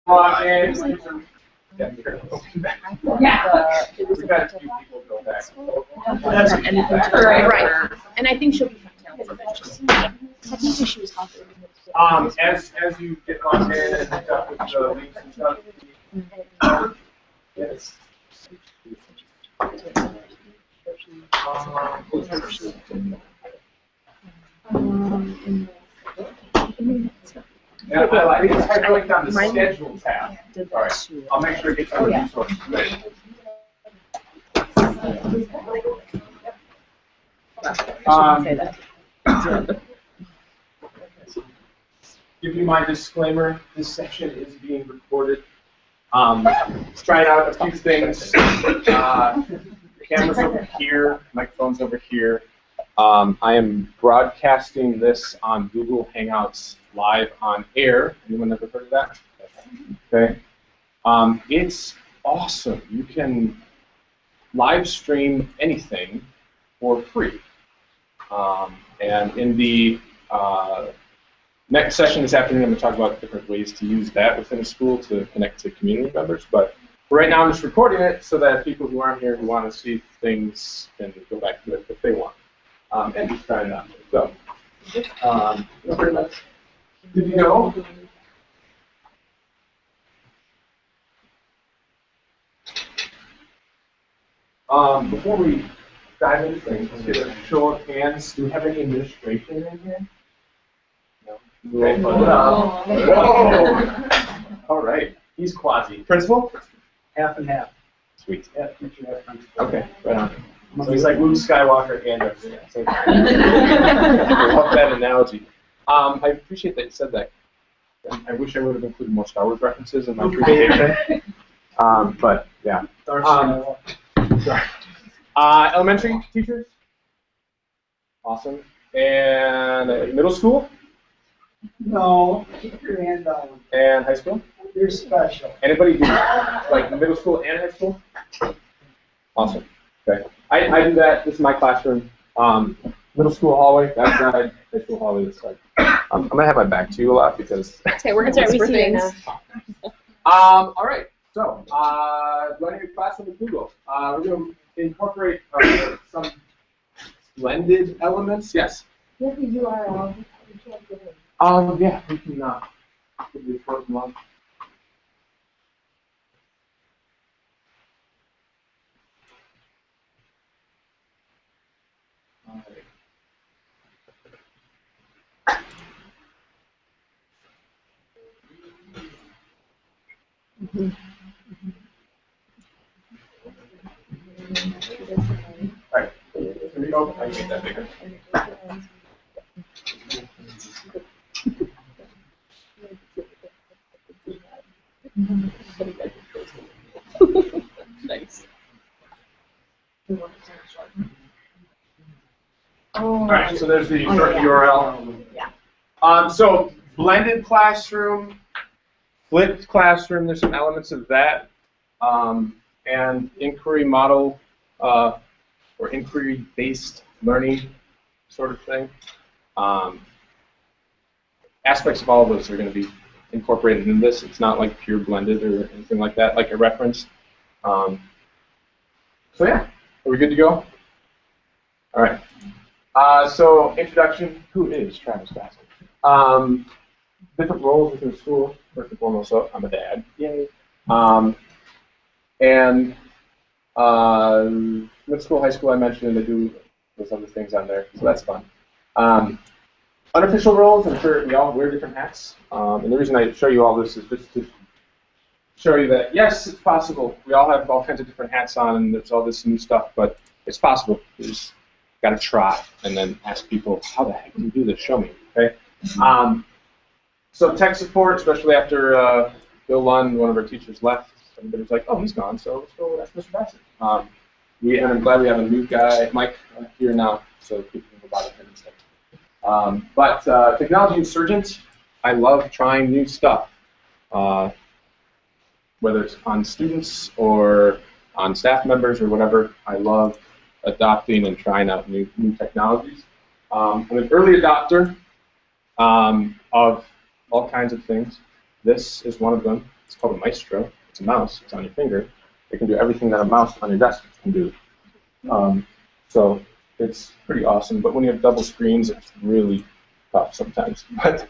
And yeah, we've got a few people go back. That's right. And I think she'll be fine. Technically, she was helping. As you get on in and pick up with the links and stuff. Yes. Yeah, I think it's going down the schedule tab. All right, I'll make sure it gets on the resources. Give you my disclaimer. This section is being recorded. Trying out a few things. The camera's over here. Microphone's over here. I am broadcasting this on Google Hangouts live on air. Anyone ever heard of that? Okay. It's awesome. You can live stream anything for free. And in the next session this afternoon, I'm going to talk about different ways to use that within a school to connect to community members. But for right now, I'm just recording it so that people who aren't here who want to see things can go back to it if they want. And just try it out. So, pretty much. Did you go? Before we dive into things, let's get a show of hands. Do we have any administration in here? No. Okay. Whoa. All right. He's quasi. Principal? Half and half. Sweet. Half teacher, half principal. Okay, right on. So he's like Luke Skywalker and I love that analogy. I appreciate that you said that. I wish I would have included more Star Wars references in my presentation. But yeah. Elementary teachers? Awesome. And middle school? No, keep your hand down. And high school? You're special. Anybody do like middle school and high school? Awesome. Okay. I do that. This is my classroom. Middle school hallway, that side. High school hallway, this side. I'm going to have my back to you a lot because... Okay, we're going to start things. All right. So, running a classroom with Google. We're going to incorporate some blended elements. Yes? What is the URL? Yeah, we can give you a short one. All right. Here we go. I can make that bigger. Nice. All right, so there's the short URL. Yeah. So blended classroom, flipped classroom. There's some elements of that, and inquiry model or inquiry-based learning sort of thing. Aspects of all of those are going to be incorporated in this. It's not like pure blended or anything like that, like a reference. So yeah, are we good to go? All right. So introduction, who is Travis Bassett? Different roles within the school. First and foremost, so I'm a dad. Yay. And middle school, high school, I mentioned, I do those other things on there, so that's fun. Unofficial roles, I'm sure we all wear different hats. And the reason I show you all this is just to show you that, yes, it's possible. We all have all kinds of different hats on, and there's all this new stuff, but it's possible. You just got to try and then ask people, how the heck do you do this? Show me, okay? So tech support, especially after Bill Lund, one of our teachers, left, everybody's like, oh, he's gone, so let's go ask Mr. Bassett. And I'm glad we have a new guy, Mike, here now, so people can go by him and stuff. But technology insurgent, I love trying new stuff. Whether it's on students or on staff members or whatever, I love adopting and trying out new technologies. I'm an early adopter of all kinds of things. This is one of them. It's called a Maestro. It's a mouse. It's on your finger. It can do everything that a mouse on your desk can do. So it's pretty awesome. But when you have double screens, it's really tough sometimes. But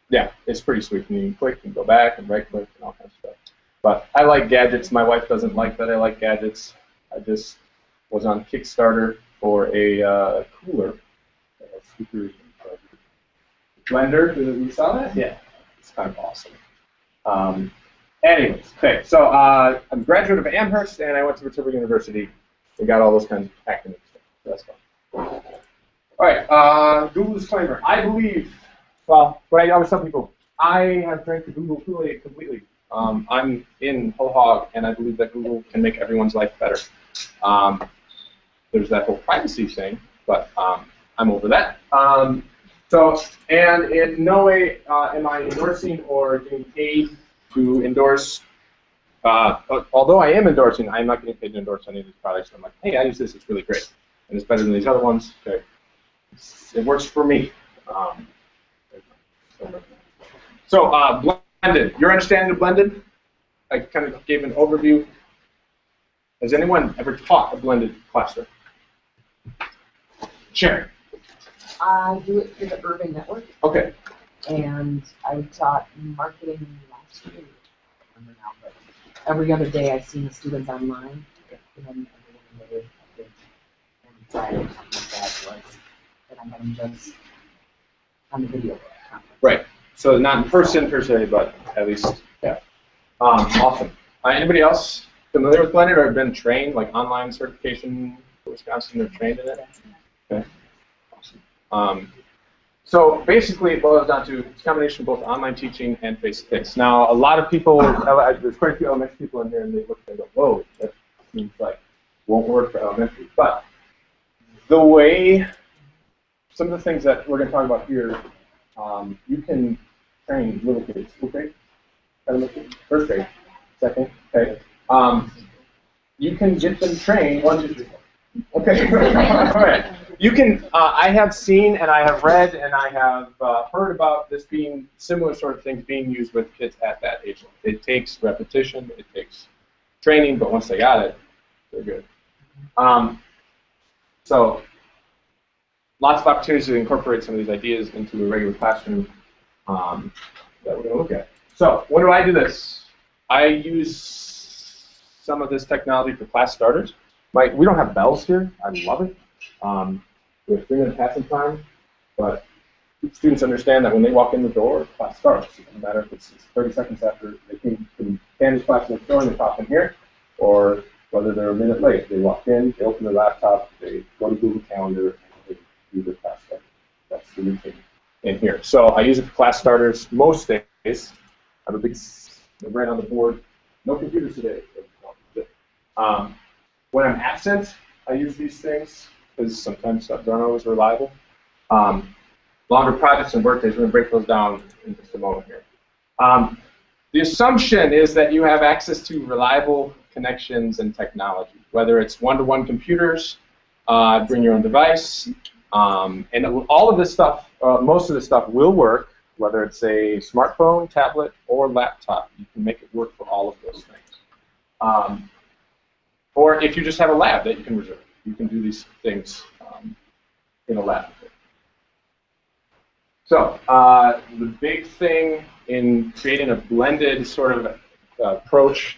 yeah, it's pretty sweet. And you can click and go back and right click and all kinds of stuff. But I like gadgets. My wife doesn't like that I like gadgets. I just was on Kickstarter for a cooler. Super blender. You saw that? Yeah, it's kind of awesome. Anyways, okay, so I'm a graduate of Amherst, and I went to Viterbo University. We got all those kinds of academic stuff. So that's fun. All right, Google disclaimer. I believe, well, what I always tell people, I have drank the Google Kool-Aid completely. I'm in whole hog, and I believe that Google can make everyone's life better. There's that whole privacy thing, but I'm over that. And in no way am I endorsing or getting paid to endorse. Although I am endorsing, I'm not getting paid to endorse any of these products. So I'm like, hey, I use this; it's really great, and it's better than these other ones. Okay, it works for me. So blended. Your understanding of blended? I kind of gave an overview. Has anyone ever taught a blended classroom? Sharon. I do it through the Urban Network. Okay. And I taught marketing last year. I don't remember now, but every other day I've seen the students online. And then every other day I've been on Friday or something like that was that I had them just on the video conference. Right. So not in person per se, but at least, yeah. Awesome. Anybody else familiar with blended or have been trained, like online certification for Wisconsin or trained in it? Okay. Awesome. So basically it boils down to it's a combination of both online teaching and face-to-face. Now, a lot of people, there's quite a few elementary people in here, and they look and go, whoa, that seems like won't work for elementary. But the way, some of the things that we're going to talk about here, you can train little kids, school grade, elementary, first grade, second, okay. You can get them trained, 1, 2, 3, 4. Okay, all right. You can, I have seen and I have read and I have heard about this being, similar sort of things being used with kids at that age. It takes repetition, it takes training, but once they got it, they're good. So, lots of opportunities to incorporate some of these ideas into a regular classroom that we're going to look at. So, when do I do this? I use some of this technology for class starters. We don't have bells here. I love it. We have 3-minute passing time, but students understand that when they walk in the door, class starts. It doesn't matter if it's 30 seconds after they came from Candace's class next door and they pop in here, or whether they're a minute late. They walk in, they open their laptop, they go to Google Calendar, and they do their class start. That's the routine in here. So I use it for class starters most days. I have a big right on the board. No computers today. When I'm absent, I use these things because sometimes stuff aren't always reliable. Longer projects and work days, we're going to break those down in just a moment here. The assumption is that you have access to reliable connections and technology, whether it's one-to-one computers, bring your own device, and all of this stuff, most of this stuff will work, whether it's a smartphone, tablet, or laptop. You can make it work for all of those things. Or if you just have a lab that you can reserve, you can do these things in a lab. So the big thing in creating a blended sort of approach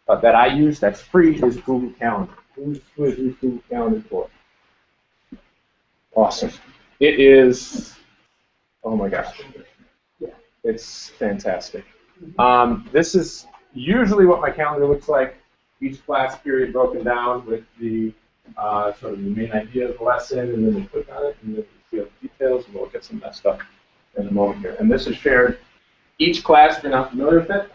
that I use that's free is Google Calendar. Who has used Google Calendar before? Awesome. It is, oh my gosh, it's fantastic. This is usually what my calendar looks like. Each class period broken down with the sort of the main idea of the lesson, and then we click on it, and then we see all the details, and we'll look at some of that stuff in a moment here. And this is shared. Each class, if you're not familiar with it,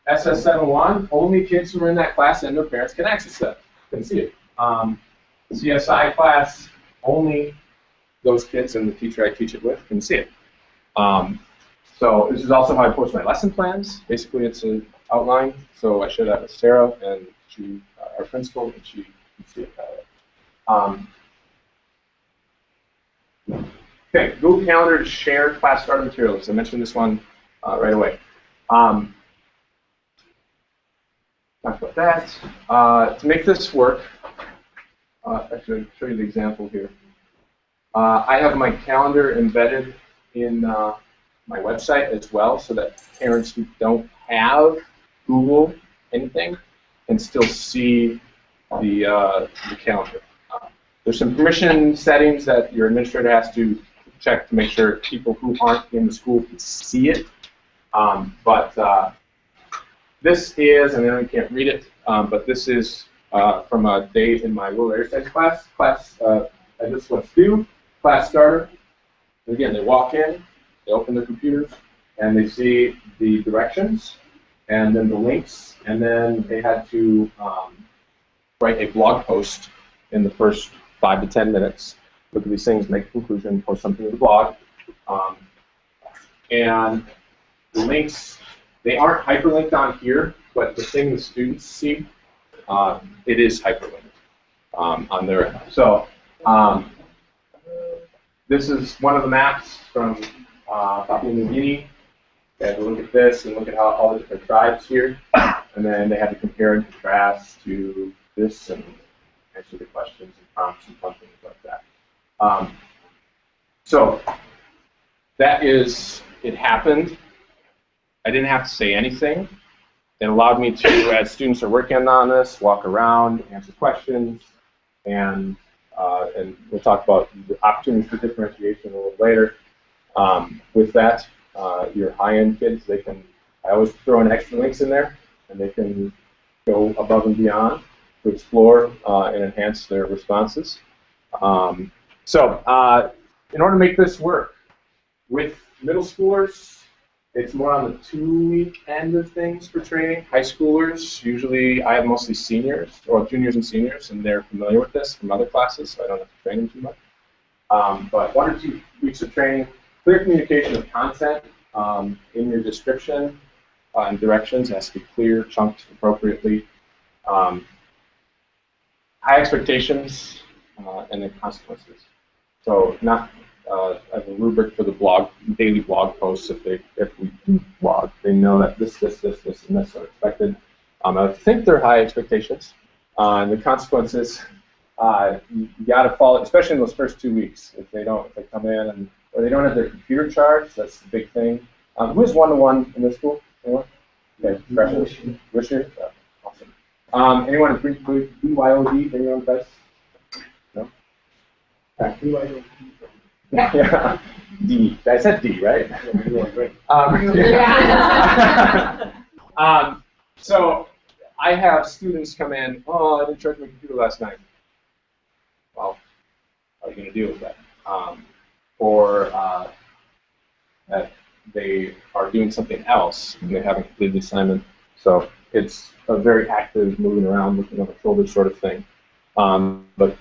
SS701, only kids who are in that class and their parents can access it, can see it. CSI class, only those kids and the teacher I teach it with can see it. So this is also how I post my lesson plans. Basically, it's an outline. So I share that with Sarah, and she, our principal, and she can see it that way. Okay, Google Calendar to share class starter materials. I mentioned this one right away. Talk about that. To make this work, actually, I'll show you the example here. I have my calendar embedded in my website as well, so that parents who don't have Google anything can still see the calendar. There's some permission settings that your administrator has to check to make sure people who aren't in the school can see it. This is, and then we can't read it, but this is from a day in my rural area studies class. I just want to do class starter. And again, they walk in, they open their computers, and they see the directions, and then the links, and then they had to write a blog post in the first 5 to 10 minutes. Look at these things, make a conclusion, post something to the blog. And the links, they aren't hyperlinked on here, but the thing the students see, it is hyperlinked on their end. So this is one of the maps from Papua New Guinea. They had to look at this and look at how all the different tribes here, and then they had to compare and contrast to this and answer the questions and prompts and fun things like that. So that is, it happened. I didn't have to say anything. It allowed me to, as students are working on this, walk around, answer questions, and we'll talk about the opportunities for differentiation a little later. With that, your high-end kids, they can, I always throw in extra links in there, and they can go above and beyond to explore and enhance their responses. In order to make this work, with middle schoolers, it's more on the 2-week end of things for training. High schoolers, usually I have mostly seniors, or juniors and seniors, and they're familiar with this from other classes, so I don't have to train them too much. But 1 or 2 weeks of training, clear communication of content in your description and directions has to be clear, chunked appropriately. High expectations and then consequences. So not as a rubric for the daily blog posts. If we do blog, they know that this, and this are expected. I think they're high expectations. And the consequences, you got to follow, especially in those first 2 weeks. If they come in or they don't have their computer charged, that's the big thing. Who is one-to-one in this school? Anyone? Okay, freshman. Wisher? Awesome. Anyone at BYOD? Anyone best? No? Okay. Yeah. D. I said D, right? So I have students come in, oh, I didn't charge my computer last night. Well, how are you going to deal with that? Or that they are doing something else and they haven't completed the assignment. So it's a very active, moving around, looking over shoulders sort of thing. But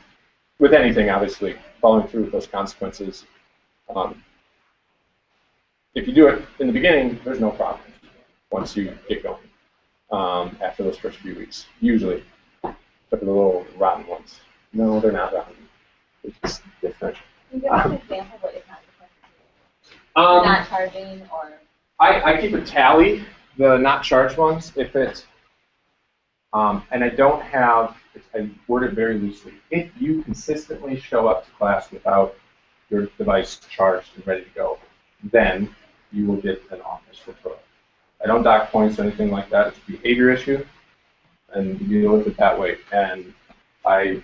with anything, obviously, following through with those consequences. If you do it in the beginning, there's no problem once you get going after those first few weeks. Usually, except for the little rotten ones. No, they're not rotten. It's just different. Can you give us an example of what it's not not charging or? I keep a tally, the not charged ones, if it, and I don't have, I word it very loosely. If you consistently show up to class without your device charged and ready to go, then you will get an office referral. I don't dock points or anything like that. It's a behavior issue, and you deal with it that way. And I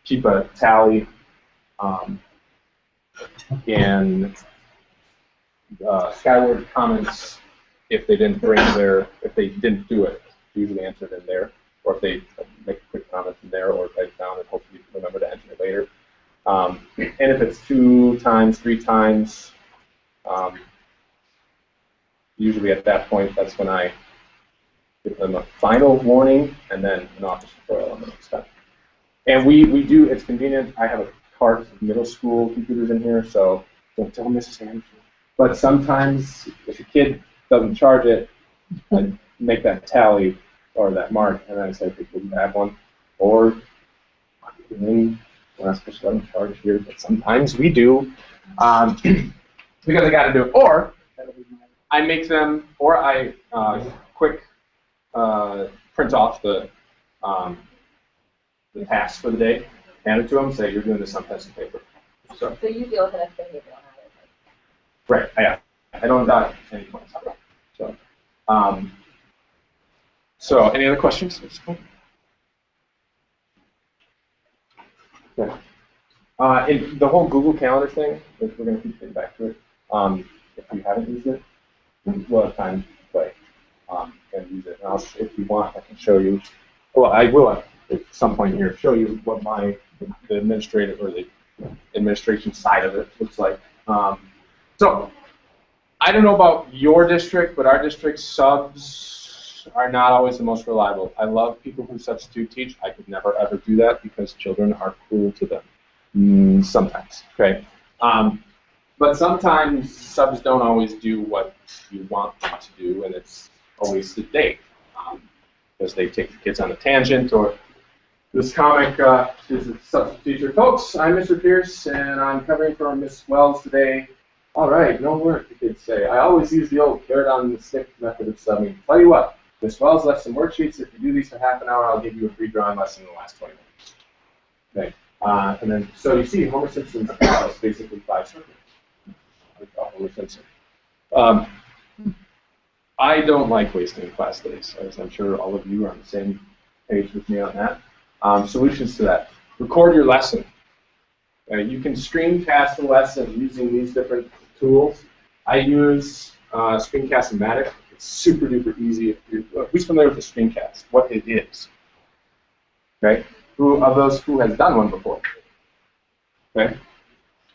keep a tally in Skyward comments if they didn't if they didn't do it, usually answered in there, or if they make a quick comment in there, or write it down and hopefully remember to enter it later. And if it's 2 times, 3 times, usually at that point, that's when I give them a final warning and then an office referral on the next step. And we do, it's convenient. I have a cart of middle school computers in here, so don't tell Mrs. Anderson. But sometimes if a kid doesn't charge it, I make that tally or that mark, and then I say, okay, we'll have one. Or we're not supposed to let them charge here, but sometimes we do because I got to do it. Or I make them, or I quick print off the task for the day, hand it to them, say you're doing this on pencil paper. So you deal with it as behavioral, not as right, I don't dot any points. So, so any other questions at this point? Yeah. And the whole Google Calendar thing, if we're going to keep getting back to it, if you haven't used it, we'll have time to play and use it. And if you want, I can show you. Well, I will at some point here show you what the administrative or the administration side of it looks like. So I don't know about your district, but our district subs are not always the most reliable. I love people who substitute teach. I could never ever do that because children are cruel to them. Sometimes, okay? But sometimes subs don't always do what you want them to do, and it's a wasted day because they take the kids on a tangent. Or this comic is a substitute teacher. Folks, I'm Mr. Pierce, and I'm covering for Miss Wells today. All right, no work, the kids say. I always use the old carrot on the stick method of subbing. Tell you what, Miss Wells left some worksheets. If you do these for half an hour, I'll give you a free drawing lesson in the last 20 minutes. Okay. And then, so you see, Homer Simpson's is basically 5 circles. Homer Simpson. I don't like wasting class days, as I'm sure all of you are on the same page with me on that. Solutions to that. Record your lesson. You can screencast a lesson using these different tools. I use Screencast-O-Matic. It's super duper easy. Who's familiar with the screencast? What it is? Okay. Who of those who has done one before? Okay.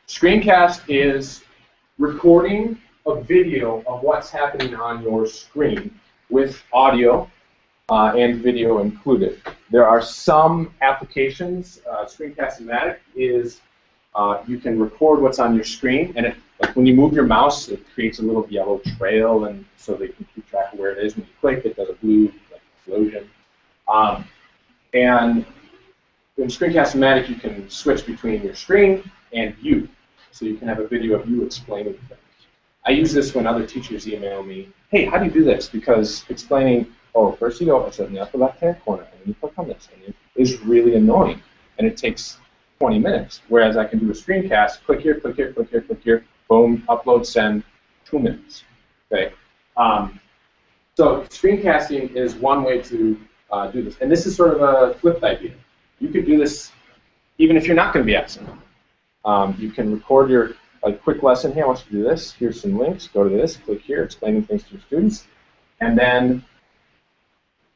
Screencast is recording a video of what's happening on your screen with audio and video included. There are some applications. Screencast-O-Matic is you can record what's on your screen, and like when you move your mouse, it creates a little yellow trail, and so they can keep track of where it is. When you click, it does a blue explosion. And in Screencast-O-Matic, you can switch between your screen and you, so you can have a video of you explaining things. I use this when other teachers email me, hey, how do you do this? Because explaining, oh, first you go, it's in the upper left-hand corner, and then you click on this, and it is really annoying, and it takes 20 minutes, whereas I can do a screencast, click here, click here, click here, click here, boom, upload, send, 2 minutes, okay? So screencasting is one way to do this, and this is sort of a flipped idea. You could do this even if you're not going to be absent. You can record your quick lesson. Hey, I want you to do this. Here's some links. Go to this. Click here, explaining things to your students, and then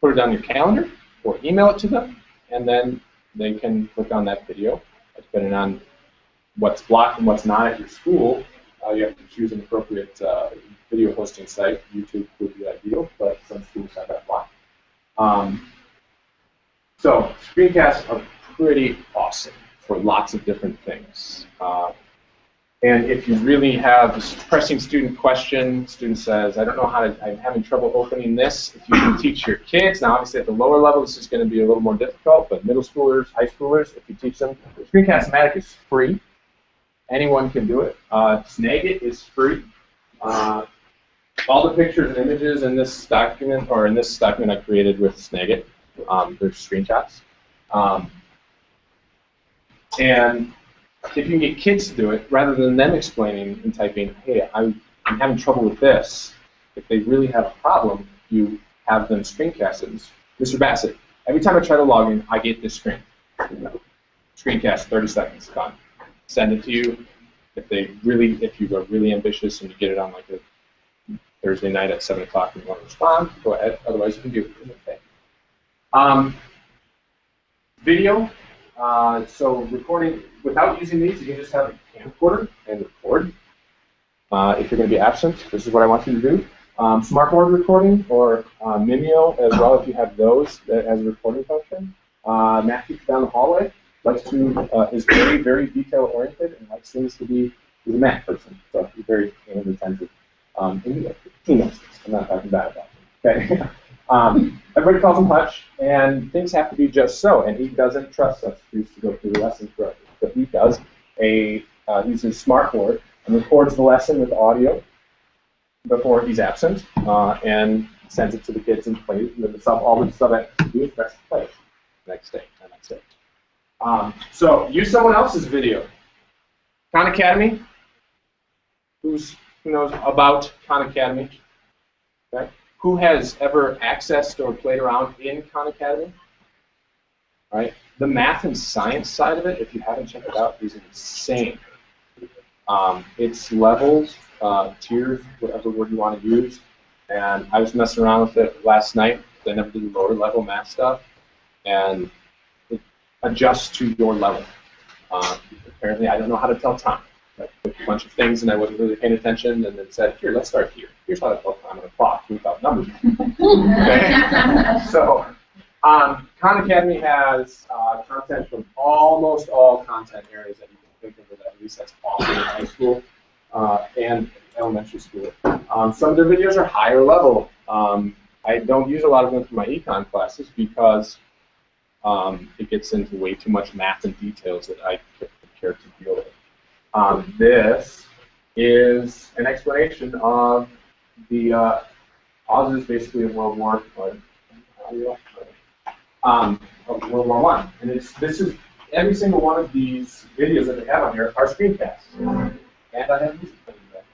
put it on your calendar or email it to them, and then they can click on that video. Depending on what's blocked and what's not at your school, you have to choose an appropriate video hosting site. YouTube would be ideal, but some schools have that blocked. So screencasts are pretty awesome for lots of different things. And if you really have a pressing student question, student says, I don't know how to, I'm having trouble opening this. If you can teach your kids, now obviously at the lower level this is going to be a little more difficult, but middle schoolers, high schoolers, if you teach them, Screencast-O-Matic is free. Anyone can do it. Snagit is free. All the pictures and images in this document, or in this document I created with Snagit, they're screenshots. And if you can get kids to do it, rather than them explaining and typing, hey, I'm having trouble with this, if they really have a problem, you have them screencast it. Mr. Bassett, every time I try to log in, I get this screen. Screencast, 30 seconds, done. Send it to you. If you are really ambitious and you get it on like a Thursday night at 7 o'clock and you want to respond, go ahead. Otherwise, you can do it. Okay. Video. So recording, without using these, you can just have a camcorder and record. If you're going to be absent, this is what I want you to do. Smartboard recording or Mimeo as well, if you have those as a recording function. Matthew down the hallway is very, very detail-oriented and likes things to be, he's a math person, so he's very attentive. He knows this. I'm not talking bad about him. Okay. Everybody calls him Hutch, and things have to be just so, and he doesn't trust substitutes to go through the lesson correctly. So he does uses Smartboard and records the lesson with audio, before he's absent, and sends it to the kids and plays. And then the stuff, all the stuff I have to do is press play the next day, and that's it. So use someone else's video. Khan Academy. Who knows about Khan Academy? Okay. Who has ever accessed or played around in Khan Academy? All right. The math and science side of it, if you haven't checked it out, is insane. It's levels, tiers, whatever word you want to use. And I was messing around with it last night. I never did the lower level math stuff. And it adjusts to your level. Apparently, I don't know how to tell time. I put a bunch of things and I wasn't really paying attention, and then said, here, let's start here. Here's how to tell time on a clock without numbers. Okay? So, Khan Academy has content from almost all content areas that you can think of, at least that's awesome in high school and elementary school. Some of their videos are higher level. I don't use a lot of them for my econ classes because it gets into way too much math and details that I care to deal with. This is an explanation of the causes, basically, of World War I. And this is every single one of these videos that they have on here are screencasts. And I have music playing back.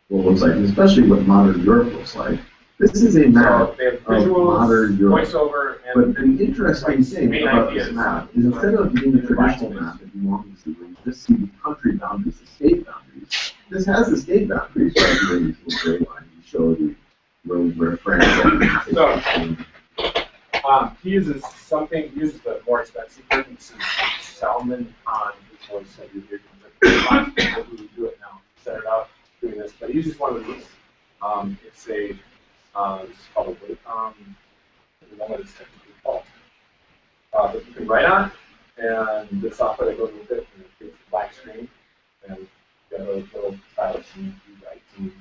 What it looks like, especially what modern Europe looks like. This is a map They have of visuals, modern Europe. voiceover, But and the interesting thing main about ideas. this map is instead of being a traditional map that you normally see, where you just see the country boundaries, the state boundaries, this has the state boundaries right here in these little gray lines. You show the road where France he uses the more expensive version. This is Salmon on his voice that you hear. Lots of people who do it now set it up doing this, but he uses one of these. It's a it's called a I don't know what it's technically called. But you can write on it, and the software that goes with it, and it creates a black screen, and you have those little stylus, and you write, and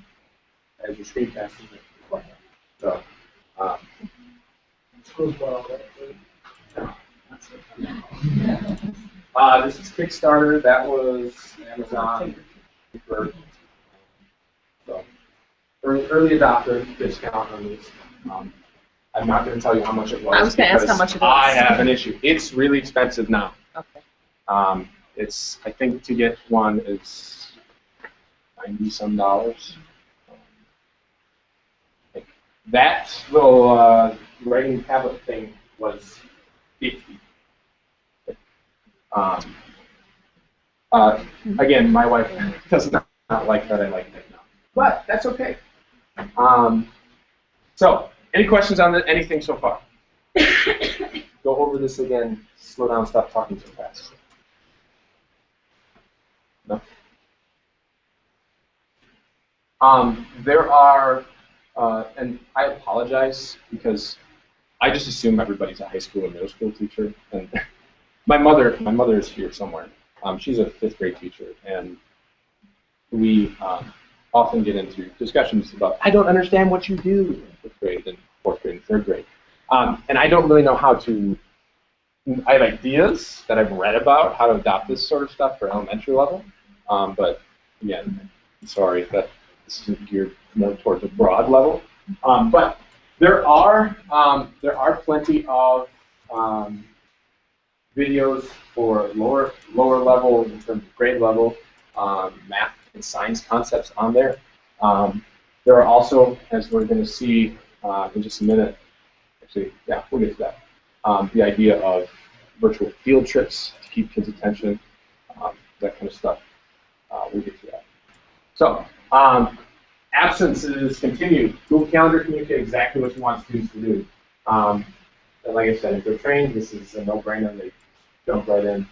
as you're screencasting it, it's like that. So, this is Kickstarter. That was Amazon. So, early adopter discount on these. I'm not going to tell you how much it was. I was going to ask how because much it is. I have an issue. It's really expensive now. Okay. I think to get one is $90-some. That little writing tablet thing was $50. Again, my wife does not like that I like that now, but that's okay. So, any questions on anything so far? Go over this again. Slow down. Stop talking so fast. No. There are, and I apologize because I just assume everybody's a high school or middle school teacher, and my mother is here somewhere. She's a 5th grade teacher, and we often get into discussions about, I don't understand what you do in 5th grade and 4th grade and 3rd grade. And I don't really know how to, I have ideas that I've read about how to adopt this sort of stuff for elementary level, but again, sorry that this isn't geared more towards a broad level. But there are plenty of videos for lower level in terms of grade level, math and science concepts on there. There are also, as we're going to see in just a minute, actually, yeah, we'll get to that, the idea of virtual field trips to keep kids' attention, that kind of stuff. We'll get to that. So, absences continued. Google Calendar communicate exactly what you want students to do. And like I said, if they're trained, this is a no-brainer. They jump right in.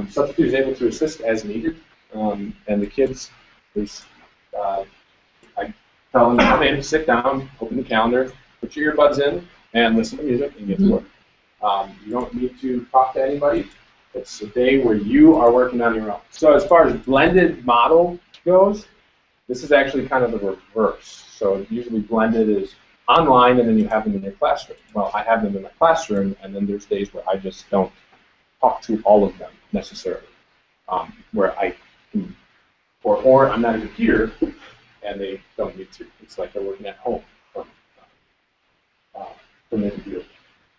Substitute is able to assist as needed, and the kids, I tell them to come in, sit down, open the calendar, put your earbuds in, and listen to music, and get to work. You don't need to talk to anybody. It's a day where you are working on your own. So as far as blended model goes, this is actually kind of the reverse. So usually blended is online, and then you have them in your classroom. Well, I have them in my classroom, and then there's days where I just don't talk to all of them necessarily. where I can, or I'm not a computer, and they don't need to. It's like they're working at home from the computer.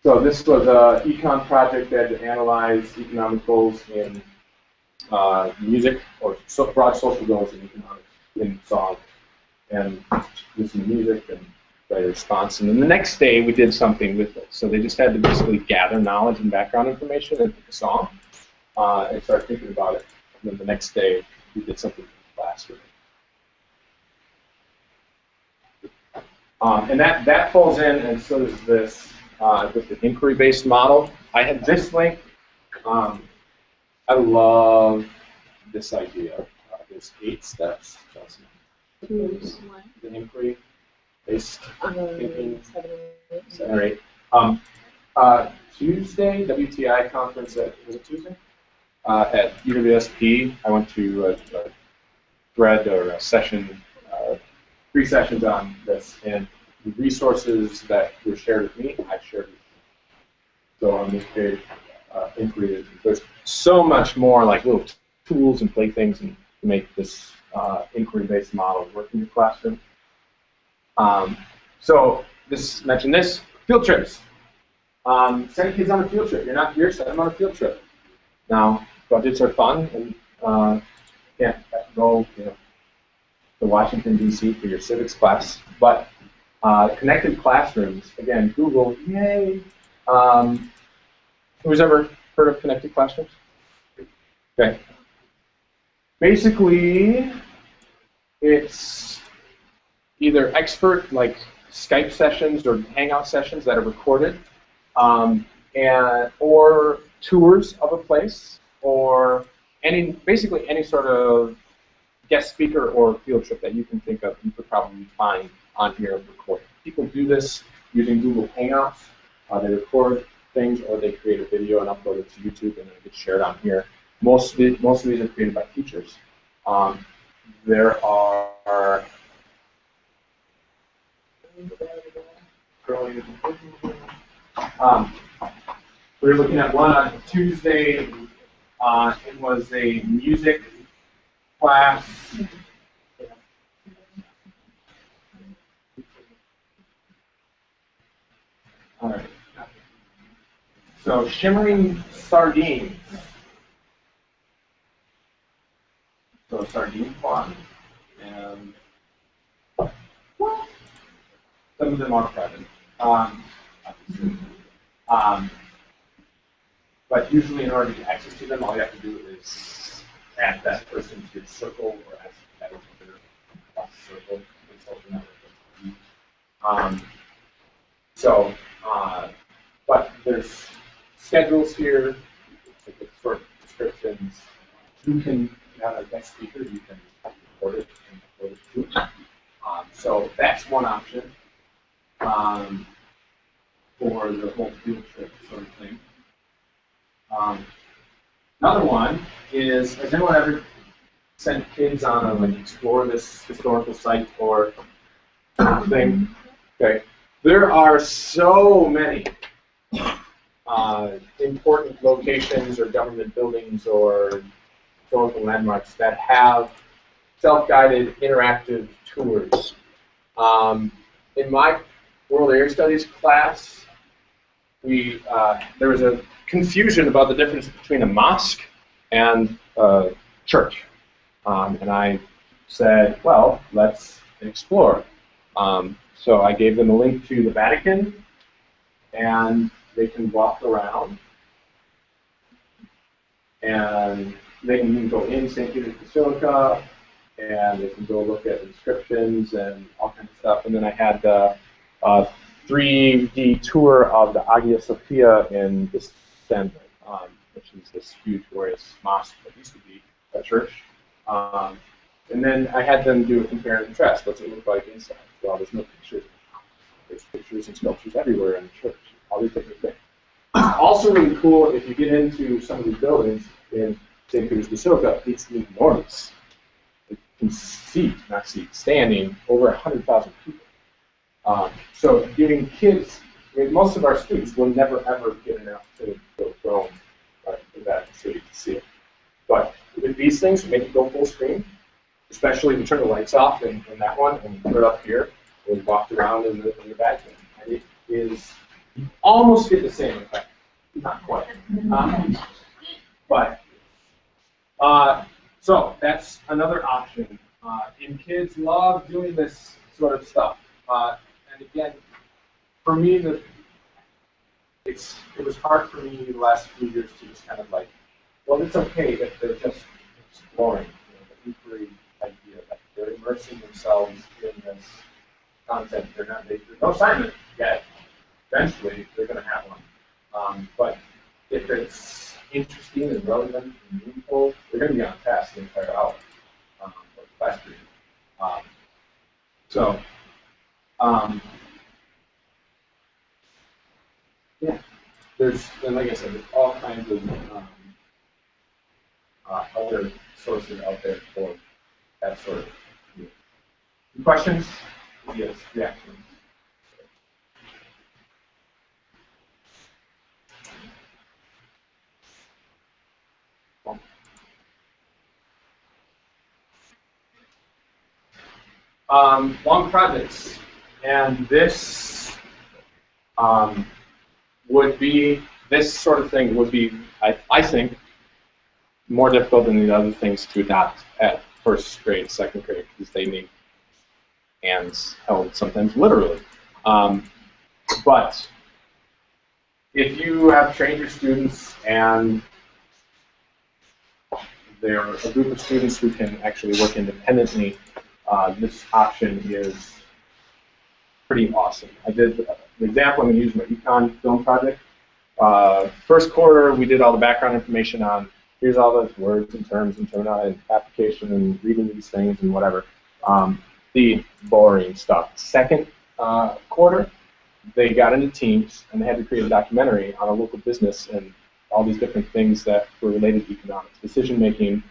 So this was an econ project that had to analyze economic goals in music, or broad social goals in economics in song, and listen to music and write a response. And then the next day we did something with it. So they just had to basically gather knowledge and background information and pick a song and start thinking about it. And then the next day we did something in the classroom. And that falls in, and so does this, with the inquiry-based model. I had this link. I love this idea. There's 8 steps. The inquiry-based thinking. 7 or 8. Tuesday, WTI conference was it Tuesday? At UWSP, I went to a thread or a session, 3 sessions on this, and the resources that were shared with me, I shared with you. So on this page, inquiry, there's so much more like little tools and playthings and to make this inquiry-based model work in your classroom. So mention this, field trips. Send kids on a field trip. You're not here, send them on a field trip. Now, budgets are fun, and yeah, go to Washington, D.C. for your civics class. But connected classrooms, again, Google, yay. Who's ever heard of connected classrooms? Okay. Basically, it's either expert, like Skype sessions or Hangout sessions that are recorded, or tours of a place, or basically any sort of guest speaker or field trip that you can think of, you could probably find on here recorded. People do this using Google Hangouts. They record things, or they create a video and upload it to YouTube, and then it gets shared on here. Most of these are created by teachers. There are we're looking at one on Tuesday. It was a music class. All right. So shimmering sardines. So sardine fun, and some of them are private. But usually, in order to get access to them, all you have to do is add that person to your circle, or add that person to your circle. But there's schedules here, short descriptions. You can have a guest speaker, you can record it and upload it to. So that's one option for the whole field trip sort of thing. Another one is, has anyone ever sent kids on a explore this historical site or thing? Okay. There are so many important locations or government buildings or historical landmarks that have self-guided interactive tours. In my World Area Studies class, there was a confusion about the difference between a mosque and a church. And I said, well, let's explore. So I gave them a link to the Vatican, and they can walk around, and they can go in St. Peter's Basilica, and they can go look at inscriptions and all kinds of stuff. And then I had a 3D tour of the Hagia Sophia in Istanbul, which is this huge, glorious mosque that used to be a church. And then I had them do a compare and contrast. What's it look like inside? Well, there's no pictures. There's pictures and sculptures everywhere in the church. All these different things. It's also really cool if you get into some of these buildings in St. Peter's Basilica. It's enormous. It can standing over 100,000 people. So giving kids, most of our students will never ever get an opportunity to go to Rome or to that city to see it. But with these things, make it go full screen, especially if you turn the lights off in that one and put it up here. We walked around in the back, and it is almost get the same effect. Not quite. So that's another option. And kids love doing this sort of stuff. And again, for me, it was hard for me the last few years to just kind of like, well, it's okay if they're just exploring, the inquiry idea, like they're immersing themselves in this content. There's no assignment yet. Eventually, they're going to have one. But if it's interesting and relevant and meaningful, they're going to be on task the entire hour or class period. Yeah, and like I said, there's all kinds of other sources out there for that sort of view. Questions? Yes, reactions. Long projects, and this would be, this sort of thing would be, I think, more difficult than the other things to adopt at first grade, second grade, because they need hands held sometimes literally. But if you have trained your students and they're a group of students who can actually work independently, this option is pretty awesome. I did the example I'm going to use my econ film project. First quarter, we did all the background information on here's all the words and terms and terminology and application and reading these things and whatever. The boring stuff. Second quarter, they got into teams and they had to create a documentary on a local business and all these different things that were related to economics, decision making,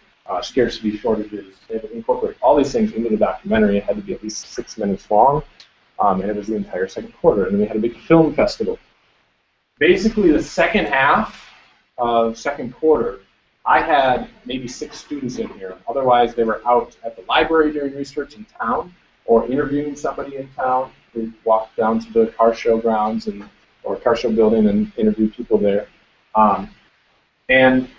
scarcity, shortages. They had to incorporate all these things into the documentary. It had to be at least 6 minutes long, and it was the entire second quarter. And then we had a big film festival. Basically, the second half of second quarter, I had maybe 6 students in here. Otherwise, they were out at the library doing research in town or interviewing somebody in town. We walked down to the car show grounds or car show building and interviewed people there. And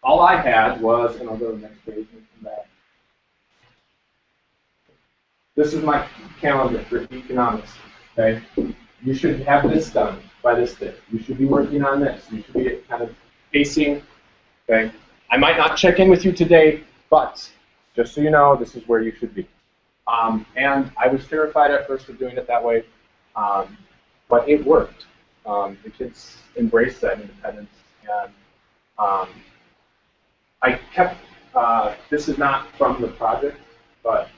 all I had was, and I'll go to the next page and come back. This is my calendar for economics. Okay, you should have this done by this day. You should be working on this. You should be kind of pacing. Okay, I might not check in with you today, but just so you know, this is where you should be. And I was terrified at first of doing it that way, but it worked. The kids embraced that independence, and I kept, this is not from the project, but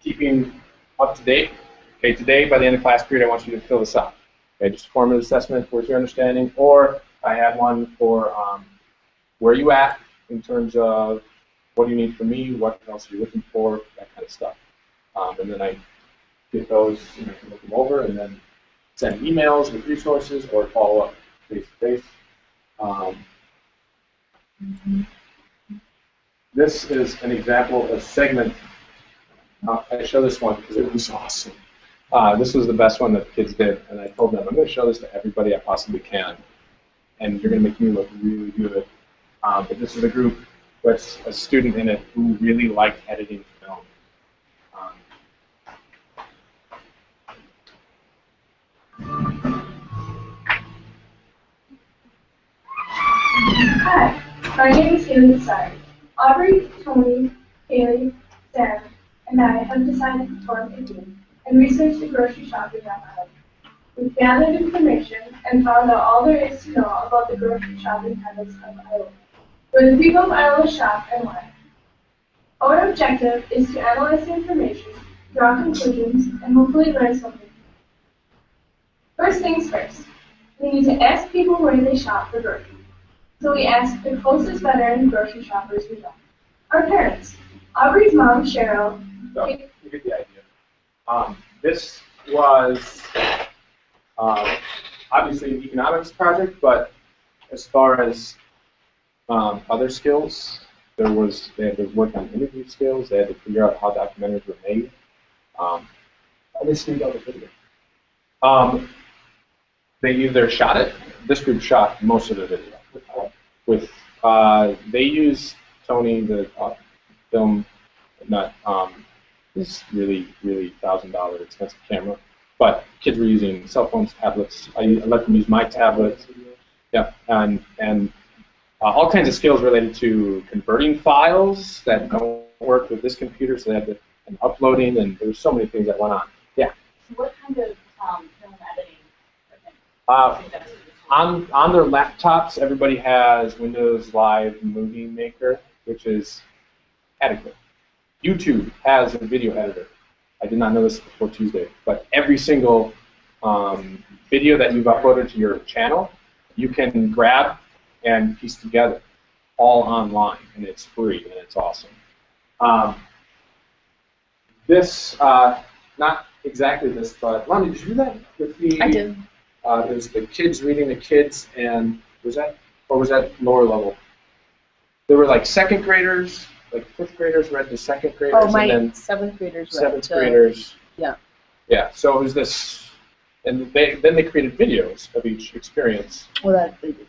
keeping up to date. Okay, today, by the end of class period, I want you to fill this out. Okay, just a formative assessment, where's your understanding, or I had one for where are you at in terms of what do you need from me, what else are you looking for, that kind of stuff. And then I get those, and I can look them over, and then send emails with resources or follow up face-to-face. This is an example of segment. I show this one because it was awesome. This was the best one that the kids did, and I told them, I'm going to show this to everybody I possibly can, and you're going to make me look really good. But this is a group with a student in it who really liked editing film. Hi, my name is Haley Desai. Aubrey, Tony, Haley, Sam, and I have decided to form a team and research the grocery shopping aisle. We've gathered information and found out all there is to know about the grocery shopping habits of Iowa, where the people of Iowa shop and why. Our objective is to analyze the information, draw conclusions, and hopefully learn something. First things first, we need to ask people where they shop for groceries. So we asked the closest veteran grocery shoppers we know. Our parents. Aubrey's mom, Cheryl. So, you get the idea. This was obviously an economics project, but as far as other skills. They had to work on interview skills. They had to figure out how documentaries were made. How they speak on the video. They either shot it. This group shot most of the video. They use Tony, the film nut. This really $1,000 expensive camera. But kids were using cell phones, tablets. I let them use my tablet. Yeah, and all kinds of skills related to converting files that don't work with this computer, so they had to, and uploading, and there were so many things that went on. Yeah. So what kind of film editing? On their laptops, everybody has Windows Live Movie Maker, which is adequate. YouTube has a video editor. I did not know this before Tuesday, but every single video that you've uploaded to your channel, you can grab and piece together all online, and it's free, and it's awesome. This, not exactly this, but Lonnie, did you do that with the? I did. There's the kids reading the kids, and was that lower level? There were like second graders, like fifth graders read to second graders, Oh, my and then seventh graders read seventh to- graders. Yeah. Yeah. So it was this, and then they created videos of each experience. Well, that they did.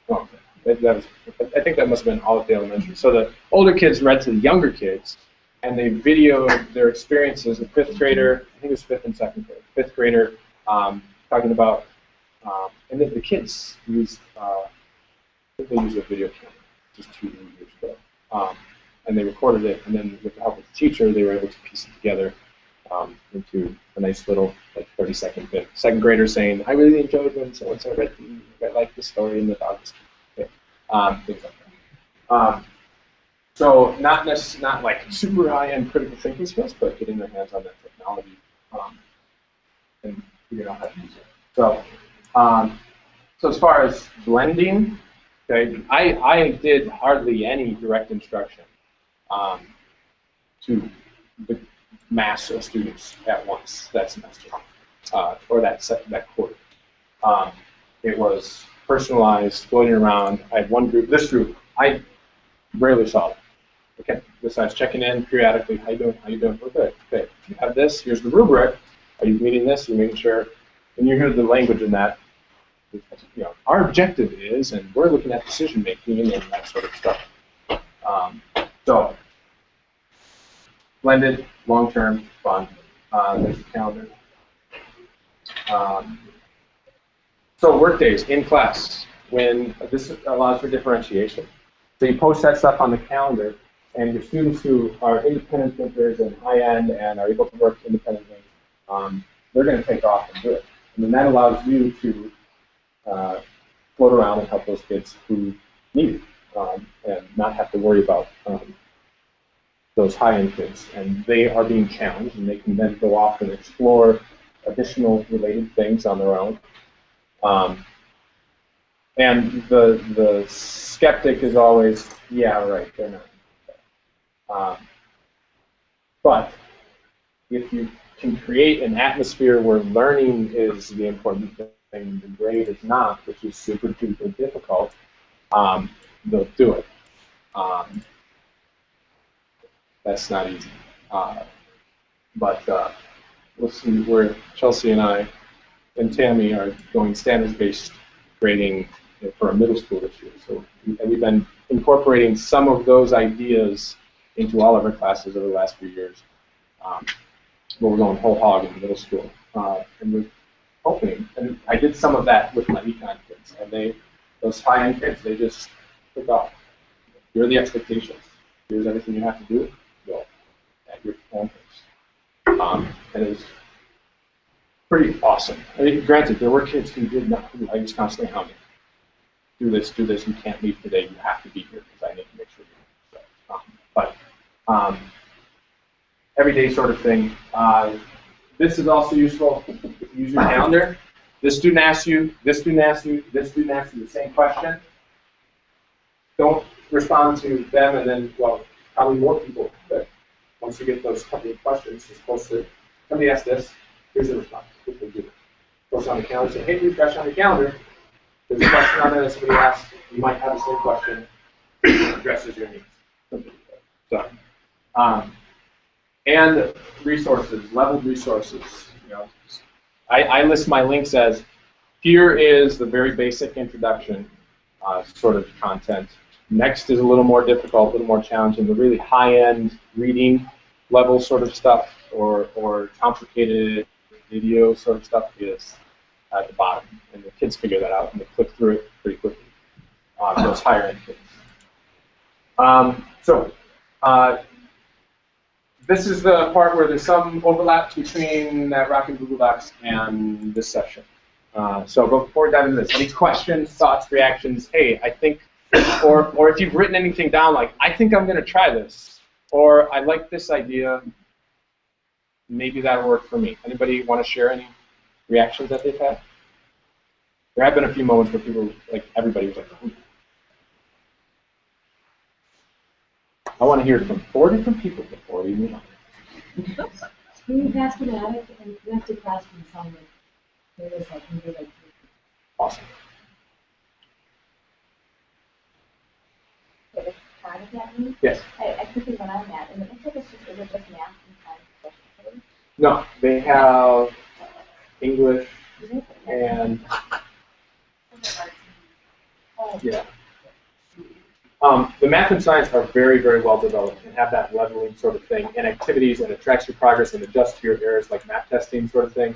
Oh, I think that must have been all at the elementary. So the older kids read to the younger kids, and they videoed their experiences. The fifth grader, I think it was fifth and second grade, fifth grader talking about, and then the kids used, I think they used a video camera just 2 years ago. And they recorded it, and then with the help of the teacher, they were able to piece it together into a nice little, like, 30-second bit. Second grader saying, "I really enjoyed when so-and-so read I liked the story in the dogs." Okay. Things like that. So not like super high-end critical thinking skills, but getting their hands on that technology and figuring out how to use it. So, so as far as blending, okay, I did hardly any direct instruction to the mass of students at once that semester, or that quarter. It was personalized, floating around. I had one group. This group, I rarely saw it. Okay, besides checking in periodically. How you doing? How you doing? We're good. Okay, you have this. Here's the rubric. Are you meeting this? You're making sure. And you hear the language in that. You know, our objective is, and we're looking at decision making and that sort of stuff. So, blended, long-term, fun. There's the calendar. So work days in class. When this allows for differentiation. So you post that stuff on the calendar, and your students who are independent thinkers and high-end and are able to work independently, they're going to take off and do it. And then that allows you to float around and help those kids who need it, and not have to worry about those high-end kids. And they are being challenged, and they can then go off and explore additional related things on their own. And the skeptic is always, yeah, right, they're not. But if you can create an atmosphere where learning is the important thing, the grade is not, which is super duper difficult, they'll do it. That's not easy. But we'll see where Chelsea and I and Tammy are going standards-based grading for a middle school this year. So we've been incorporating some of those ideas into all of our classes over the last few years. But we're going whole hog in the middle school. And we're hoping, and I did some of that with my econ kids, and those high-end kids, they just took off. Here are the expectations. Here's everything you have to do. Go at your own pace. And it was pretty awesome. I mean, granted, there were kids who did not. I was constantly hounding. Do this. You can't leave today. You have to be here because I need to make sure you're here. But everyday sort of thing. This is also useful if you use your calendar. This student asks you, this student asks you, this student asks you the same question. Don't respond to them and then, well, probably more people. But once you get those couple of questions, just post it. Somebody asked this. Here's the response. Post it on the calendar. Say, hey, refresh on the calendar. There's a question on there that somebody asked. you might have the same question, addresses your needs. So, and resources, leveled resources. You know, I list my links as, here is the very basic introduction sort of content. Next is a little more difficult, a little more challenging, the really high-end reading level sort of stuff, or complicated video sort of stuff is at the bottom, and the kids figure that out and they click through it pretty quickly. Those higher-end kids. This is the part where there's some overlap between that Rocket Google Docs and this session. So before we dive into this, any questions, thoughts, reactions? Hey, I think, or if you've written anything down, like, I think I'm going to try this, or I like this idea, maybe that'll work for me. Anybody want to share any reactions that they've had? There have been a few moments where people, like, everybody was like, ooh. I want to hear it from 4 different people before we move on. Screen mathematics and connected classroom sound like there is like maybe like. Awesome. Okay, part of that means? Yes. I quickly went on that, and it looks like it's just, is it just math and science specialty? No, they have English and yeah. The math and science are very, very well developed and have that leveling sort of thing, and activities, and it tracks your progress and adjusts to your errors, like map testing sort of thing.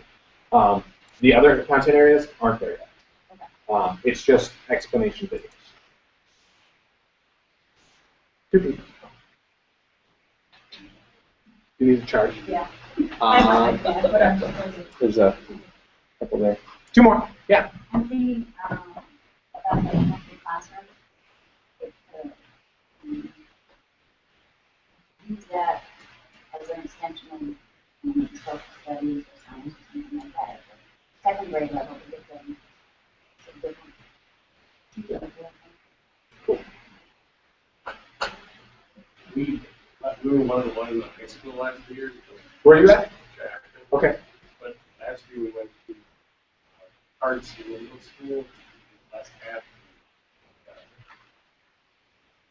The other content areas aren't there yet. It's just explanation videos. You need to charge? Yeah. There's a couple there. 2 more. Yeah. I'm thinking about the connected classroom. Use that as an extension in social studies or science or something like that at the second grade level to get them some different. We were one of the ones in the high school last year. Where are you at? Okay. But last year we went to arts in middle school, last half.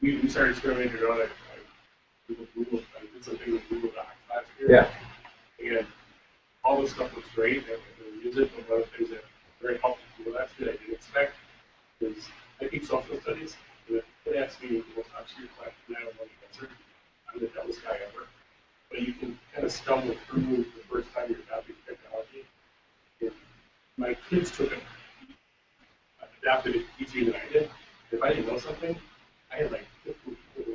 We started experimenting on it. Google, I did something with Google Docs last year. Yeah. And all this stuff was great, and we use it. But one of the things that very helpful last year I didn't expect is I teach social studies. And it asked me what's obscure question, and I don't know the answer. I'm the dumbest guy ever. But you can kind of stumble through the first time you're adopting technology. And my kids took it, adapted it easier than I did. If I didn't know something, I had like 50 people.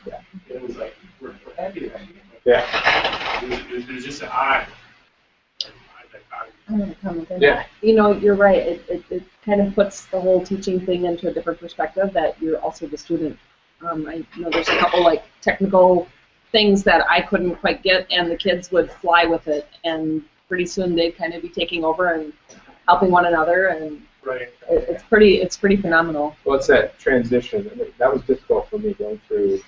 Yeah. And it was like, we're happy to have you. Yeah. It was just an odd. I'm going to comment on Yeah. that. You know, you're right. It kind of puts the whole teaching thing into a different perspective, that you're also the student. I know there's a couple like technical things that I couldn't quite get, and the kids would fly with it, and pretty soon they'd kind of be taking over and helping one another, and right. it's pretty phenomenal. Well, it's that transition. I mean, that was difficult for me going through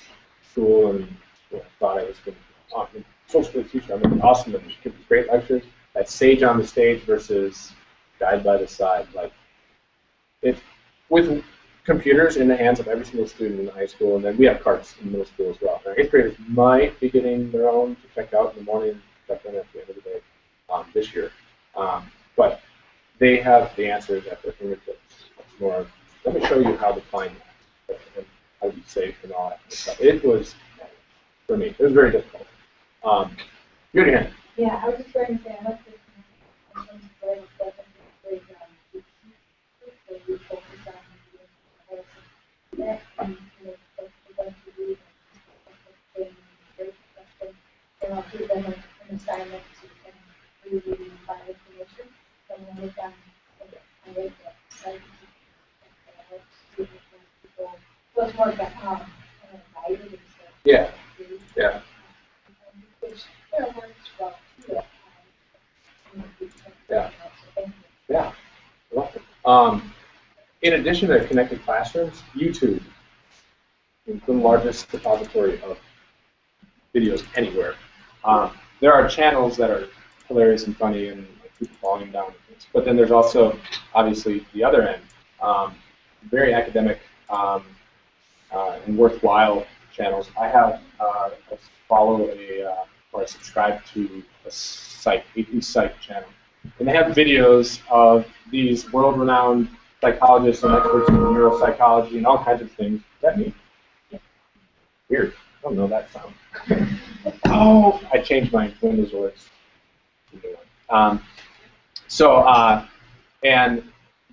school, and I thought I was going to social studies teacher. I mean, awesome, and give great lectures. That sage on the stage versus guide by the side, like it with computers in the hands of every single student in high school, and then we have carts in middle school as well. Our 8th graders might be getting their own to check out in the morning, check in at the end of the day this year, but they have the answers at their fingertips. It's more, let me show you how to find that and how to be safe and all that kind of stuff. It was, for me, it was very difficult. Good hand. Yeah, I was just going to say, I like this in terms of where it's focused, we focus on that, and, you know, for them to do, and I'll give them an assignment to really find information, and then we've done, I rate that site, people, so it's more guided and stuff. Yeah. Yeah. Which, you know, works well. Yeah. Yeah. In addition to connected classrooms, YouTube is the largest repository of videos anywhere. There are channels that are hilarious and funny and keep the volume down, but then there's also obviously the other end. very academic and worthwhile channels. I have follow or I subscribe to a site, AP Psych channel, and they have videos of these world-renowned psychologists and experts in neuropsychology and all kinds of things. Is that me? Weird. I don't know that sound. Oh, I changed my Windows OS. And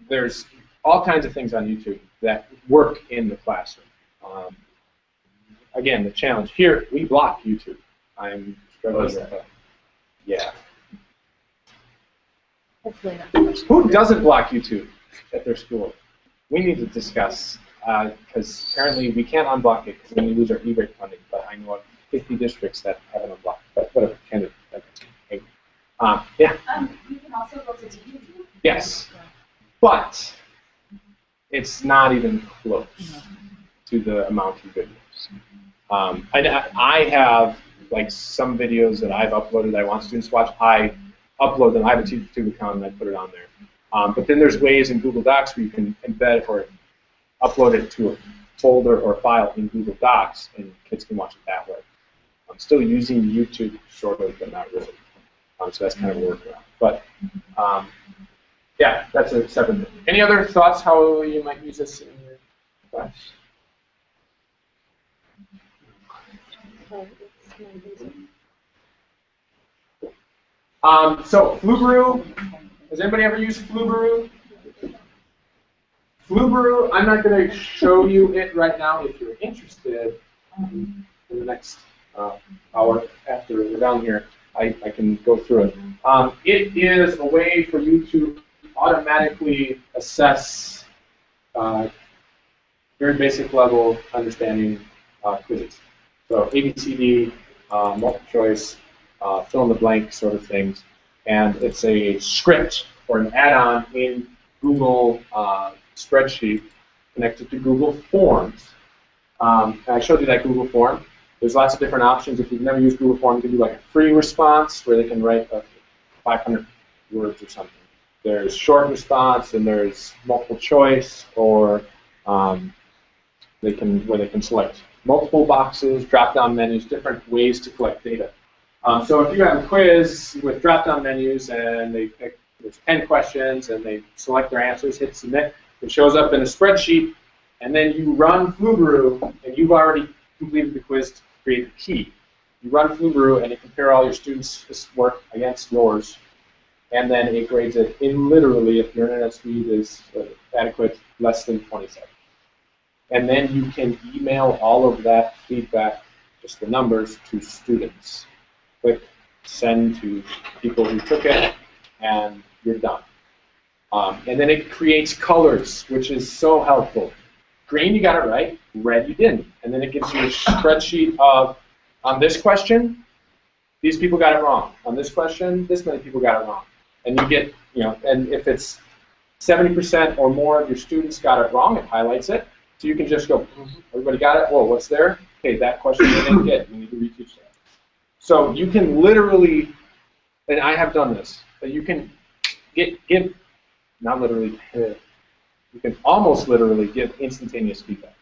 there's all kinds of things on YouTube that work in the classroom. Again, the challenge here, we block YouTube. I'm struggling with that. Yeah. Hopefully not. Who doesn't block YouTube at their school? We need to discuss, because apparently we can't unblock it because then we lose our E-rate funding, but I know of 50 districts that haven't unblocked, but whatever, kind of, yeah. You can also go to YouTube. Yes, but it's not even close to the amount of videos. I have like some videos that I've uploaded that I want students to watch. I upload them. I have a YouTube account and I put it on there. But then there's ways in Google Docs where you can embed or upload it to a folder or file in Google Docs, and kids can watch it that way. I'm still using YouTube sort of, but not really. So that's kind of a workaround. But yeah, that's a separate thing. Any other thoughts how you might use this in your class? So Flubaroo, has anybody ever used Flubaroo? Flubaroo, I'm not going to show you it right now. If you're interested, in the next hour after we're down here, I can go through it. It is a way for you to automatically assess very basic level understanding quizzes. So ABCD, multiple choice, fill in the blank sort of things. And it's a script or an add-on in Google spreadsheet connected to Google Forms. And I showed you that Google form. There's lots of different options. If you've never used Google Form, you can do like a free response where they can write 500 words or something. There's short response, and there's multiple choice, or they can select multiple boxes, drop-down menus, different ways to collect data. So if you have a quiz with drop-down menus and they pick, there's 10 questions and they select their answers, hit submit, it shows up in a spreadsheet, and then you run Flubaroo, and you've already completed the quiz to create the key. You run Flubaroo and you compare all your students' work against yours, and then it grades it in literally, if your internet speed is adequate, less than 20 seconds. And then you can email all of that feedback, just the numbers, to students. Click send to people who took it, and you're done. And then it creates colors, which is so helpful. Green, you got it right. Red, you didn't. And then it gives you a spreadsheet of, on this question, these people got it wrong. On this question, this many people got it wrong. And you get, and if it's 70% or more of your students got it wrong, it highlights it. So you can just go, everybody got it? Whoa, what's there? Okay, that question you didn't get. You need to reteach that. So you can literally, and I have done this, but you can give, not literally, you can almost literally give instantaneous feedback.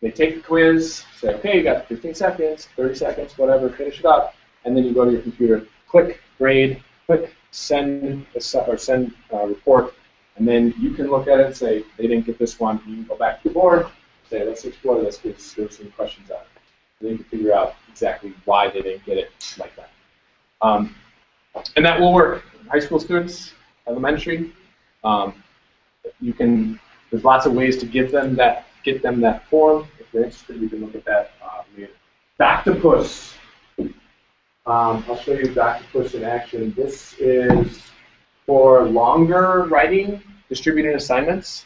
They take the quiz, say, okay, you got 15 seconds, 30 seconds, whatever, finish it up, and then you go to your computer, click grade, click send report, and then you can look at it and say, they didn't get this one. You can go back to the board, say, let's explore this, because there's some questions out. And then you can figure out exactly why they didn't get it like that. And that will work. High school students, elementary, there's lots of ways to get them that form. If you're interested, you can look at that later. Backtopus. I'll show you Backtopus in action. This is for longer writing, distributed assignments.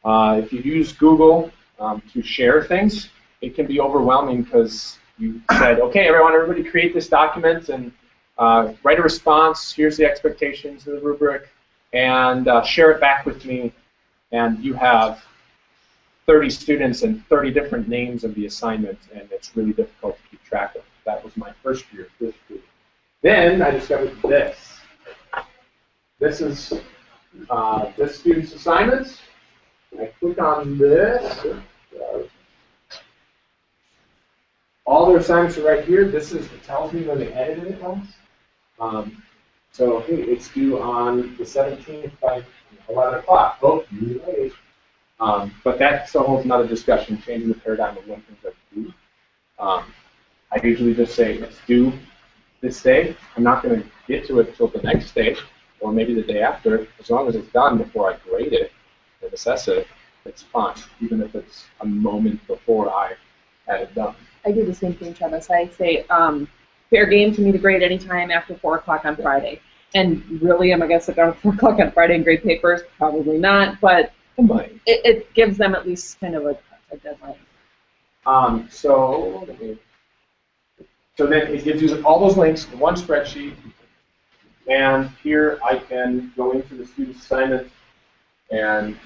If you use Google to share things, it can be overwhelming because you said, okay, everybody create this document and write a response. Here's the expectations of the rubric, and share it back with me. And you have 30 students and 30 different names of the assignment, and it's really difficult to keep track of. That was my first year. Then I discovered this. This is this student's assignments, I click on this. All their assignments are right here. It tells me when they edited it once. So hey, it's due on the 17th by 11 o'clock. Oh, you're late. But that's a whole another discussion, changing the paradigm of when things are due. I usually just say it's due this day. I'm not going to get to it until the next day, or maybe the day after. As long as it's done before I grade it and assess it, it's fine, even if it's a moment before I had it done. I do the same thing, Travis. I say fair game for me to grade anytime after 4 o'clock on Friday. And really, am I going to sit down at 4 o'clock on Friday and grade papers? Probably not, but it gives them at least kind of a deadline. So then it gives you all those links in one spreadsheet, and here I can go into the student's assignment and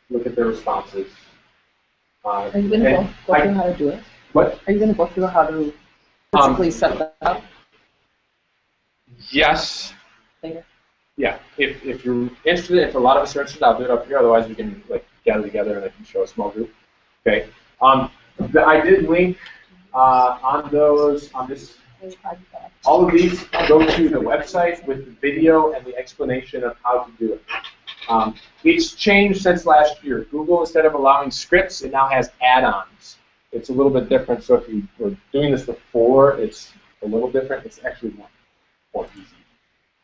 look at their responses. Are you going to go through how to do it? What? Are you going to go through how to physically set that up? Yes. Later. Yeah. If you're interested, if a lot of us are interested, I'll do it up here. Otherwise, we can like gather together and I can show a small group. Okay. I did link on this. All of these go to the website with the video and the explanation of how to do it. It's changed since last year. Google, instead of allowing scripts, it now has add-ons. It's a little bit different. So if you were doing this before, it's a little different. It's actually more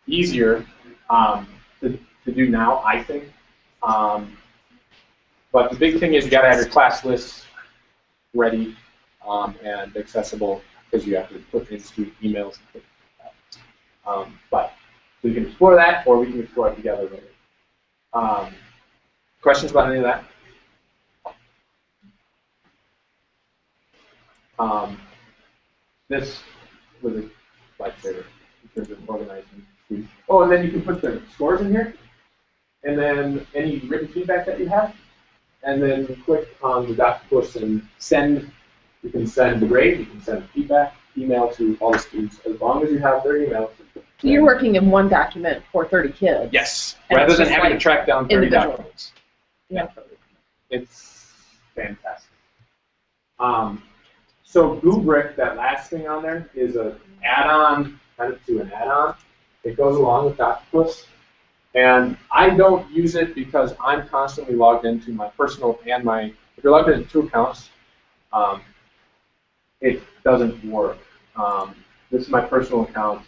easier to do now, I think. But the big thing is you got to have your class lists ready and accessible, because you have to put in student emails and things like that. But we can explore that, or we can explore it together later. Questions about any of that? This was a lifesaver in terms of organizing students. Oh, and then you can put the scores in here, and then any written feedback that you have, and then click on the dot push and send. You can send the grade, you can send feedback, email to all the students, as long as you have their email. So you're working in one document for 30 kids. Yes, rather than having to track down 30 documents. Yeah. It's fantastic. So Gubrick, that last thing on there, is an add-on, kind of to an add-on. It goes along with Octopus. And I don't use it because I'm constantly logged into my personal and my, if you're logged into 2 accounts, it doesn't work. This is my personal account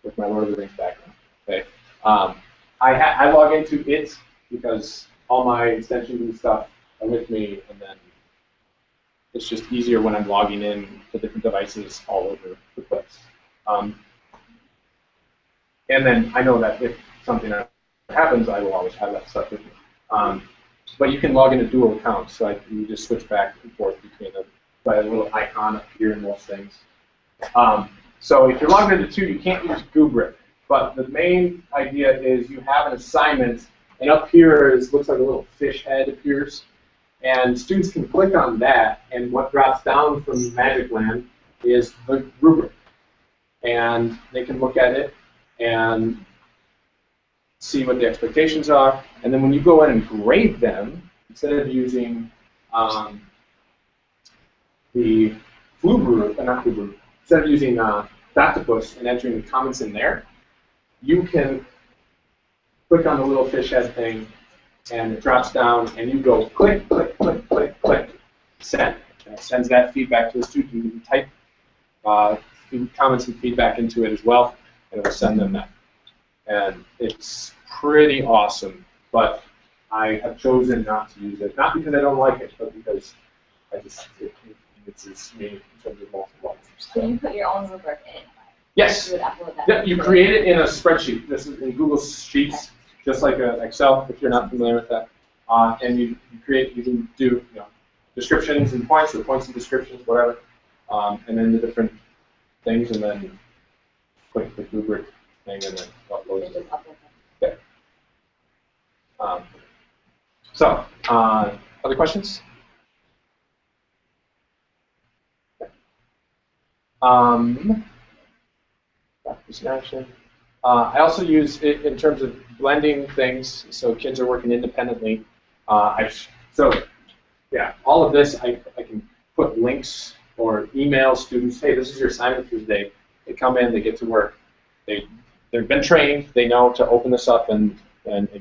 with my Lord of the Rings background. Okay. I log into it because all my extensions and stuff are with me, and then it's just easier when I'm logging in to different devices all over the place. And then I know that if something happens, I will always have that stuff with me. But you can log into dual accounts, so you just switch back and forth between them by a little icon up here in most things. So if you're logged into 2, you can't use Gubrick. But the main idea is you have an assignment, and up here looks like a little fish head appears. And students can click on that, and what drops down from Magic Land is the rubric. And they can look at it and see what the expectations are. And then when you go in and grade them, instead of using the instead of using Octopus and entering the comments in there, you can click on the little fish head thing, and it drops down, and you go click, click, click, click, click, send. And it sends that feedback to the student. You can type comments and feedback into it as well, and it will send them that. And it's pretty awesome, but I have chosen not to use it. Not because I don't like it, but because it's me in terms of multiple. So you put your own rubric in. Yes. You would upload that. Yep, you create it in a spreadsheet. This is in Google Sheets, just like Excel, if you're not familiar with that. And you can do descriptions and points, or points and descriptions, whatever, and then the different things, and then click the rubric thing, and then upload it. Okay. So, other questions? I also use it in terms of blending things, so kids are working independently. I've So, yeah, all of this, I can put links or email students, hey, this is your assignment for today. They come in, they get to work. They've been trained, they know to open this up and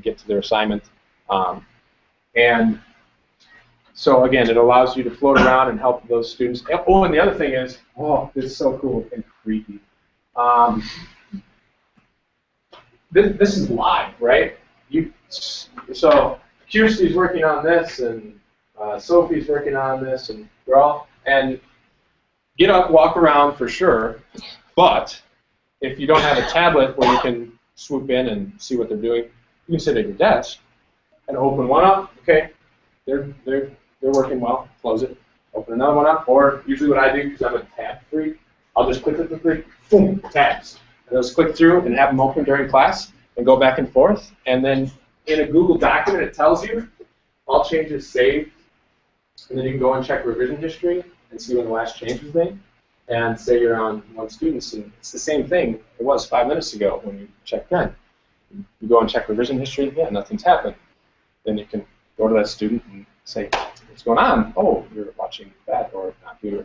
get to their assignment. And so again, it allows you to float around and help those students. Oh, and the other thing is, oh, this is so cool and creepy. This is live, right? So Kirsty's working on this, and Sophie's working on this, and we're all, and get up, walk around for sure, but if you don't have a tablet where you can swoop in and see what they're doing, you can sit at your desk and open one up. Okay, they're working well. Close it. Open another one up. Or usually what I do, because I'm a tab freak, I'll just click, boom, tabs. And those click through and have them open during class and go back and forth. And then in a Google document, it tells you all changes saved. And then you can go and check revision history and see when the last change was made. And say you're on one student, and it's the same thing it was 5 minutes ago when you checked then. You go and check revision history, yeah, nothing's happened. Then you can go to that student and say, what's going on? Oh, you're watching that or not doing